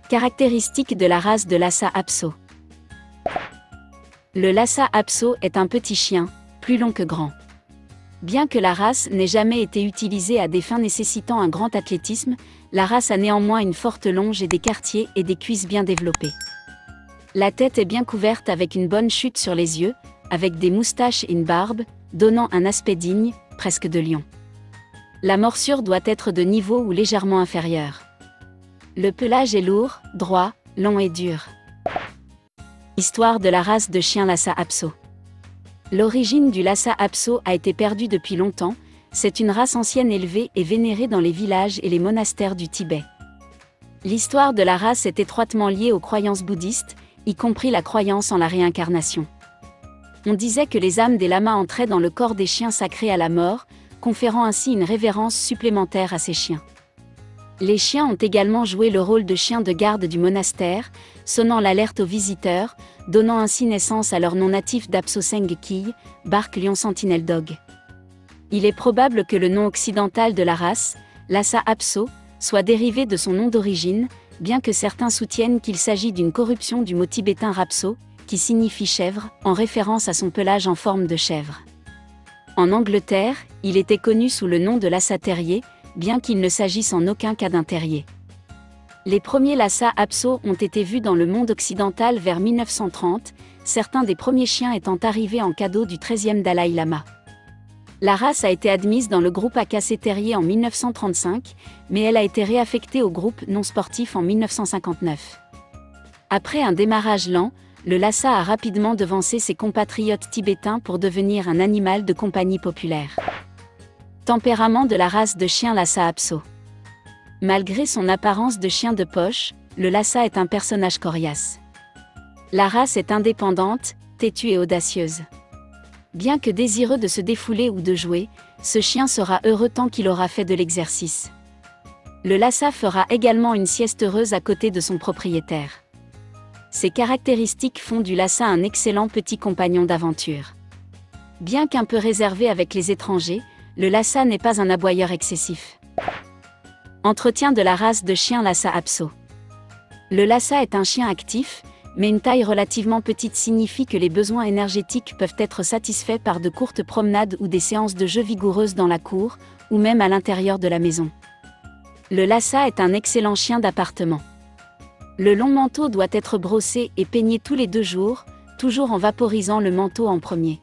Caractéristiques de la race de Lhasa Apso. Le Lhasa Apso est un petit chien, plus long que grand. Bien que la race n'ait jamais été utilisée à des fins nécessitant un grand athlétisme, la race a néanmoins une forte longe et des quartiers et des cuisses bien développées. La tête est bien couverte avec une bonne chute sur les yeux, avec des moustaches et une barbe, donnant un aspect digne, presque de lion. La morsure doit être de niveau ou légèrement inférieur. Le pelage est lourd, droit, long et dur. Histoire de la race de chien Lhasa Apso. L'origine du Lhasa Apso a été perdue depuis longtemps, c'est une race ancienne élevée et vénérée dans les villages et les monastères du Tibet. L'histoire de la race est étroitement liée aux croyances bouddhistes, y compris la croyance en la réincarnation. On disait que les âmes des lamas entraient dans le corps des chiens sacrés à la mort, conférant ainsi une révérence supplémentaire à ces chiens. Les chiens ont également joué le rôle de chiens de garde du monastère, sonnant l'alerte aux visiteurs, donnant ainsi naissance à leur nom natif d'Apso Seng Kiy, Bark Lion Sentinel Dog. Il est probable que le nom occidental de la race, Lhasa Apso, soit dérivé de son nom d'origine, bien que certains soutiennent qu'il s'agit d'une corruption du mot tibétain rapso, qui signifie chèvre, en référence à son pelage en forme de chèvre. En Angleterre, il était connu sous le nom de Lhasa Terrier, bien qu'il ne s'agisse en aucun cas d'un terrier. Les premiers Lhasa Apso ont été vus dans le monde occidental vers 1930, certains des premiers chiens étant arrivés en cadeau du 13e Dalai Lama. La race a été admise dans le groupe Acacer Terrier en 1935, mais elle a été réaffectée au groupe non sportif en 1959. Après un démarrage lent, le Lhasa a rapidement devancé ses compatriotes tibétains pour devenir un animal de compagnie populaire. Tempérament de la race de chien Lhasa Apso. Malgré son apparence de chien de poche, le Lhasa est un personnage coriace. La race est indépendante, têtue et audacieuse. Bien que désireux de se défouler ou de jouer, ce chien sera heureux tant qu'il aura fait de l'exercice. Le Lhasa fera également une sieste heureuse à côté de son propriétaire. Ces caractéristiques font du Lhasa un excellent petit compagnon d'aventure. Bien qu'un peu réservé avec les étrangers, le Lhasa n'est pas un aboyeur excessif. Entretien de la race de chien Lhasa Apso. Le Lhasa est un chien actif, mais une taille relativement petite signifie que les besoins énergétiques peuvent être satisfaits par de courtes promenades ou des séances de jeux vigoureuses dans la cour, ou même à l'intérieur de la maison. Le Lhasa est un excellent chien d'appartement. Le long manteau doit être brossé et peigné tous les 2 jours, toujours en vaporisant le manteau en premier.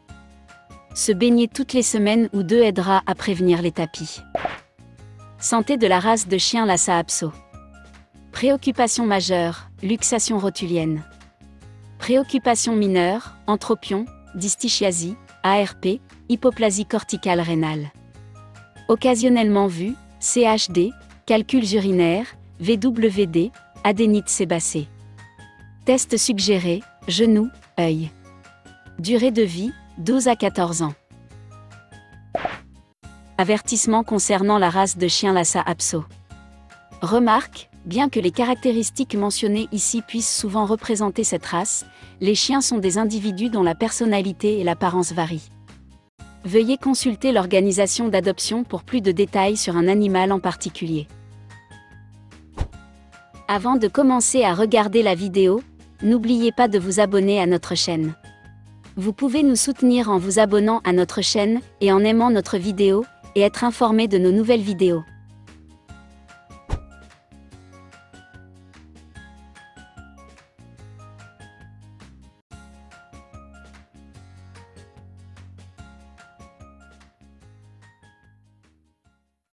Se baigner toutes les semaines ou 2 aidera à prévenir les tapis. Santé de la race de chien Lhasa Apso. Préoccupation majeure, luxation rotulienne. Préoccupation mineure, entropion, dystichiasie, ARP, hypoplasie corticale rénale. Occasionnellement vu, CHD, calculs urinaires, VWD, adénite sébacée. Test suggéré, genou, œil. Durée de vie, 12 à 14 ans. Avertissement concernant la race de chien Lhasa Apso. Remarque, bien que les caractéristiques mentionnées ici puissent souvent représenter cette race, les chiens sont des individus dont la personnalité et l'apparence varient. Veuillez consulter l'organisation d'adoption pour plus de détails sur un animal en particulier. Avant de commencer à regarder la vidéo, n'oubliez pas de vous abonner à notre chaîne. Vous pouvez nous soutenir en vous abonnant à notre chaîne et en aimant notre vidéo, et être informé de nos nouvelles vidéos.